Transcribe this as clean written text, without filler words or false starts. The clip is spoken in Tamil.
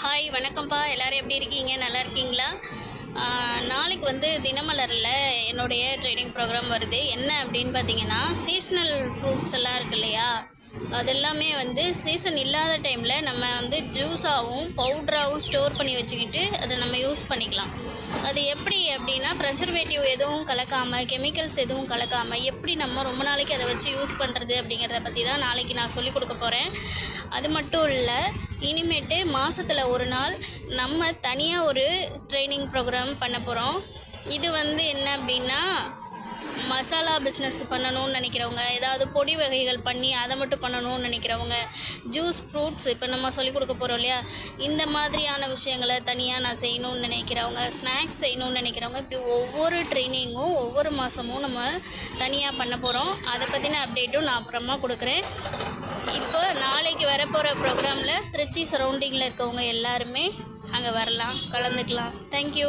ஹாய் வணக்கம்ப்பா. எல்லோரும் எப்படி இருக்கீங்க? நல்லா இருக்கீங்களா? நாளைக்கு வந்து தினமலரில் என்னுடைய ட்ரைனிங் ப்ரோக்ராம் வருது. என்ன அப்படின்னு பார்த்தீங்கன்னா, சீஸ்னல் ஃப்ரூட்ஸ் எல்லாம் இருக்கு இல்லையா? அது எல்லாமே வந்து சீசன் இல்லாத டைமில் நம்ம வந்து ஜூஸாகவும் பவுட்ராகவும் ஸ்டோர் பண்ணி வச்சுக்கிட்டு அதை நம்ம யூஸ் பண்ணிக்கலாம். அது எப்படி அப்படின்னா, ப்ரெசர்வேட்டிவ் எதுவும் கலக்காமல், கெமிக்கல்ஸ் எதுவும் கலக்காமல் எப்படி நம்ம ரொம்ப நாளைக்கு அதை வச்சு யூஸ் பண்ணுறது அப்படிங்கிறத பற்றி தான் நாளைக்கு நான் சொல்லிக் கொடுக்க போகிறேன். அது மட்டும் இல்லை, இனிமேட்டு மாதத்தில் ஒரு நாள் நம்ம தனியாக ஒரு ட்ரைனிங் ப்ரோக்ராம் பண்ண போகிறோம். இது வந்து என்ன அப்படின்னா, மசாலா பிஸ்னஸ் பண்ணணும்னு நினைக்கிறவங்க, ஏதாவது பொடி வகைகள் பண்ணி அதை மட்டும் பண்ணணும்னு நினைக்கிறவங்க, ஜூஸ் ஃப்ரூட்ஸ் இப்போ நம்ம சொல்லிக் கொடுக்க போகிறோம் இல்லையா, இந்த மாதிரியான விஷயங்களை தனியாக நான் செய்யணும்னு நினைக்கிறவங்க, ஸ்நாக்ஸ் செய்யணும்னு நினைக்கிறவங்க, இப்படி ஒவ்வொரு ட்ரைனிங்கும் ஒவ்வொரு மாதமும் நம்ம தனியாக பண்ண போகிறோம். அதை பற்றின அப்டேட்டும் நான் அப்புறமா கொடுக்குறேன். இப்போ நாளைக்கு வரப்போகிற ப்ரோக்ராமில் திருச்சி சரௌண்டிங்கில் இருக்கவங்க எல்லாருமே அங்கே வரலாம், கலந்துக்கலாம். தேங்க்யூ.